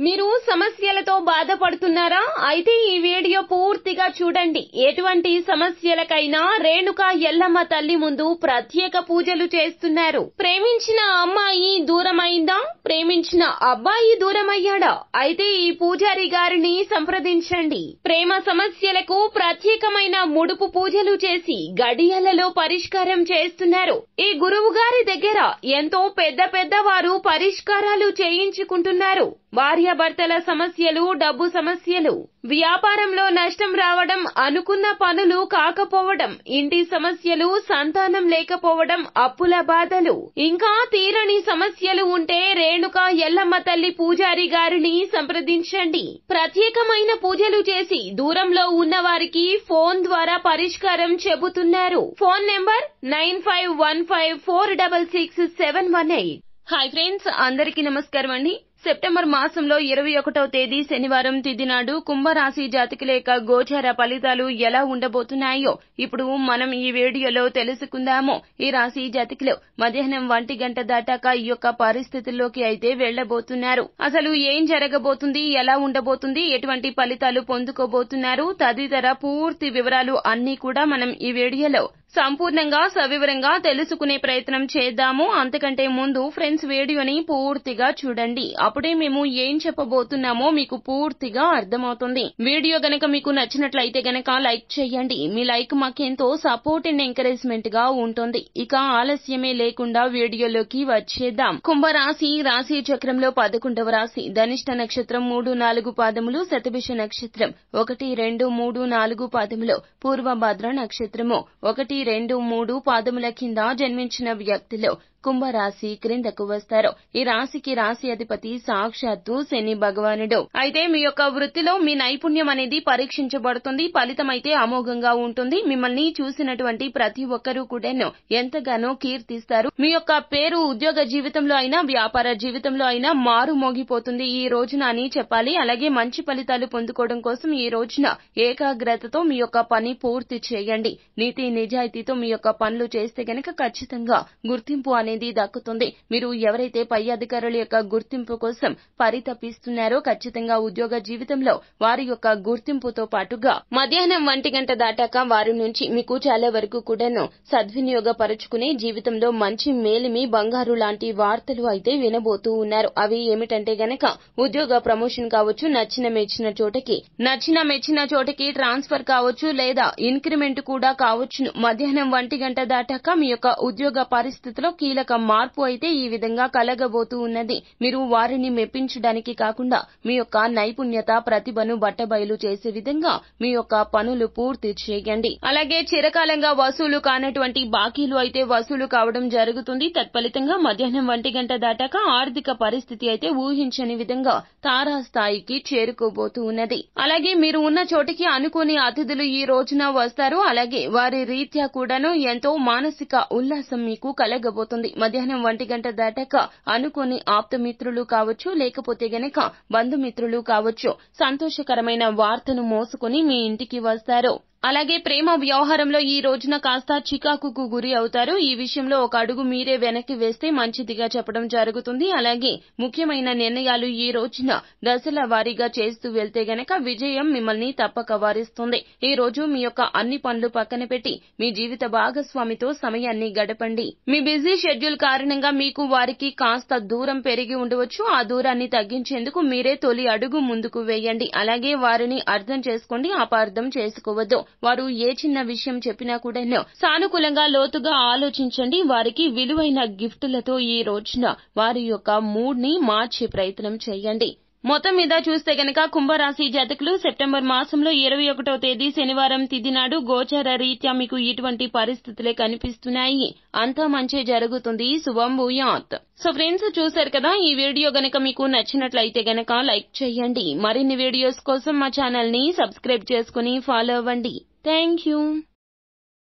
మీరు సమస్యలతో బాధపడుతున్నారా? అయితే ఈ వీడియో పూర్తిగా చూడండి. ఎటువంటి సమస్యలకైనా రేణుకా ఎల్లమ్మ తల్లి ముందు ప్రత్యేక పూజలు చేస్తున్నారు. ప్రేమించిన అమ్మాయి దూరమైందా? ప్రేమించిన అబ్బాయి దూరమయ్యాడా? అయితే ఈ పూజారి గారిని సంప్రదించండి. ప్రేమ సమస్యలకు ప్రత్యేకమైన ముడుపు పూజలు చేసి గడియలలో పరిష్కారం చేస్తున్నారు. ఈ గురువు గారి దగ్గర ఎంతో పెద్ద వారు పరిష్కారాలు చేయించుకుంటున్నారు. భార్యాభర్తల సమస్యలు, డబ్బు సమస్యలు, వ్యాపారంలో నష్టం రావడం, అనుకున్న పనులు కాకపోవడం, ఇంటి సమస్యలు, సంతానం లేకపోవడం, అప్పుల బాధలు, ఇంకా తీరని సమస్యలు ఉంటే రేణుకా ఎల్లమ్మ తల్లి పూజారి గారిని సంప్రదించండి. ప్రత్యేకమైన పూజలు చేసి దూరంలో ఉన్న వారికి ఫోన్ ద్వారా పరిష్కారం చెబుతున్నారు. Phone number 9515466718. హాయ్ ఫ్రెండ్స్, అందరికీ నమస్కారం అండి. సెప్టెంబర్ మాసంలో 21వ తేదీ శనివారం తిథి నాడు కుంభరాశి జాతకుల యొక్క గోచార ఫలితాలు ఎలా ఉండబోతున్నాయో ఇప్పుడు మనం ఈ వీడియోలో తెలుసుకుందాము. ఈ రాశి జాతకులు మధ్యాహ్నం 1 గంట దాటాక ఈ యొక్క పరిస్థితుల్లోకి అయితే వెళ్లబోతున్నారు. అసలు ఏం జరగబోతుంది, ఎలా ఉండబోతుంది, ఎటువంటి ఫలితాలు పొందుకోబోతున్నారు తదితర పూర్తి వివరాలు అన్ని కూడా మనం ఈ వీడియోలో సంపూర్ణంగా సవివరంగా తెలుసుకునే ప్రయత్నం చేద్దాము. అంతకంటే ముందు ఫ్రెండ్స్, వీడియోని పూర్తిగా చూడండి. అప్పుడే మేము ఏం చెప్పబోతున్నామో మీకు పూర్తిగా అర్థమవుతుంది. వీడియో గనక మీకు నచ్చినట్లయితే గనక లైక్ చేయండి. మీ లైక్ మాకెంతో సపోర్ట్ అండ్ ఎంకరేజ్మెంట్ గా ఉంటుంది. ఇక ఆలస్యమే లేకుండా వీడియోలోకి వచ్చేద్దాం. కుంభరాశి రాశి చక్రంలో 11వ రాశి. ధనిష్ట నక్షత్రం 3-4 పాదములు, శతభిష నక్షత్రం 1-2-3-4 పాదములు, పూర్వభద్ర నక్షత్రము 1-2-3 పాదముల కింద జన్మించిన వ్యక్తులు కుంభరాశి క్రిందకు వస్తారు. ఈ రాశికి రాశి అధిపతి సాక్షాత్తు శని భగవానుడు. అయితే మీ యొక్క వృత్తిలో మీ నైపుణ్యం అనేది పరీక్షించబడుతుంది. ఫలితం అయితే అమోఘంగా ఉంటుంది. మిమ్మల్ని చూసినటువంటి ప్రతి ఒక్కరూ కూడా ఎంతగానో కీర్తిస్తారు. మీ యొక్క పేరు ఉద్యోగ జీవితంలో అయినా, వ్యాపార జీవితంలో అయినా మారు మోగిపోతుంది ఈ రోజున అని చెప్పాలి. అలాగే మంచి ఫలితాలు పొందుకోవడం కోసం ఈ రోజున ఏకాగ్రతతో మీ యొక్క పని పూర్తి చేయండి. నీతి నిజాయితీతో మీ యొక్క పనులు చేస్తే గనక ఖచ్చితంగా గుర్తింపు అనేది దక్కుతుంది. మీరు ఎవరైతే పై అధికారుల యొక్క గుర్తింపు కోసం పరితపిస్తున్నారో ఖచ్చితంగా ఉద్యోగ జీవితంలో వారి యొక్క గుర్తింపుతో పాటుగా మధ్యాహ్నం 1 గంట దాటాక వారి నుంచి మీకు చాలా వరకు కూడాను సద్వినియోగపరుచుకునే జీవితంలో మంచి మేలిమి బంగారు లాంటి వార్తలు అయితే వినబోతూ ఉన్నారు. అవి ఏమిటంటే గనక ఉద్యోగ ప్రమోషన్ కావచ్చు, నచ్చిన మెచ్చిన చోటకి ట్రాన్స్ఫర్ కావచ్చు, లేదా ఇంక్రిమెంట్ కూడా కావచ్చును. మధ్యాహ్నం 1 గంట దాటాక మీ యొక్క ఉద్యోగ పరిస్థితిలో కీలక మార్పు అయితే ఈ విధంగా కలగబోతూ ఉన్నది. మీరు వారిని మెప్పించడానికి కాకుండా మీ యొక్క నైపుణ్యత, ప్రతిభను బట్టబయలు చేసే విధంగా మీ యొక్క పనులు పూర్తి చేయండి. అలాగే చిరకాలంగా వసూలు కానటువంటి బాకీలు అయితే వసూలు కావడం జరుగుతుంది. తత్ఫలితంగా మధ్యాహ్నం 1 గంట దాటాక ఆర్థిక పరిస్థితి అయితే ఊహించని విధంగా తారాస్థాయికి చేరుకోబోతూ ఉన్నది. అలాగే మీరు ఉన్న చోటికి అనుకోని అతిథులు ఈ రోజున వస్తారు. అలాగే వారి రీత్యా కూడాను ఎంతో మానసిక ఉల్లాసం మీకు కలగబోతుంది. మధ్యాహ్నం 1 గంట దాటాక అనుకోని ఆప్తమిత్రులు కావచ్చు, లేకపోతే గనక బంధుమిత్రులు కావచ్చు, సంతోషకరమైన వార్తను మోసుకొని మీ ఇంటికి వస్తారు. అలాగే ప్రేమ వ్యవహారంలో ఈ రోజున కాస్త చికాకుకు గురి అవుతారు. ఈ విషయంలో ఒక అడుగు మీరే వెనక్కి వేస్తే మంచిదిగా చెప్పడం జరుగుతుంది. అలాగే ముఖ్యమైన నిర్ణయాలు ఈ రోజున దశల వారీగా చేస్తూ వెళ్తే గనక విజయం మిమ్మల్ని తప్పక వరిస్తుంది. ఈ రోజు మీ యొక్క అన్ని పనులు పక్కన పెట్టి మీ జీవిత భాగస్వామితో సమయాన్ని గడపండి. మీ బిజీ షెడ్యూల్ కారణంగా మీకు వారికి కాస్త దూరం పెరిగి ఉండవచ్చు. ఆ దూరాన్ని తగ్గించేందుకు మీరే తొలి అడుగు ముందుకు వేయండి. అలాగే వారిని అర్థం చేసుకోండి, అపార్థం చేసుకోవద్దు. వారు ఏ చిన్న విషయం చెప్పినా కూడా సానుకూలంగా లోతుగా ఆలోచించండి. వారికి విలువైన గిఫ్టులతో ఈ రోజున వారి యొక్క మూడ్ ని మార్చే ప్రయత్నం చేయండి. మొత్తం మీద చూస్తే గనక కుంభరాశి జాతకులు సెప్టెంబర్ మాసంలో 21వ తేదీ శనివారం తిథి నాడు గోచార రీత్యా మీకు ఇటువంటి పరిస్థితులే కనిపిస్తున్నాయి. అంతా మంచి జరుగుతుంది. శుభం భూయాత్. సో ఫ్రెండ్స్, చూశారు కదా, ఈ వీడియో గనక మీకు నచ్చినట్లయితే గనక లైక్ చేయండి. మరిన్ని వీడియోస్ కోసం మా ఛానల్ ని సబ్స్క్రైబ్ చేసుకుని ఫాలో అవ్వండి. Thank you.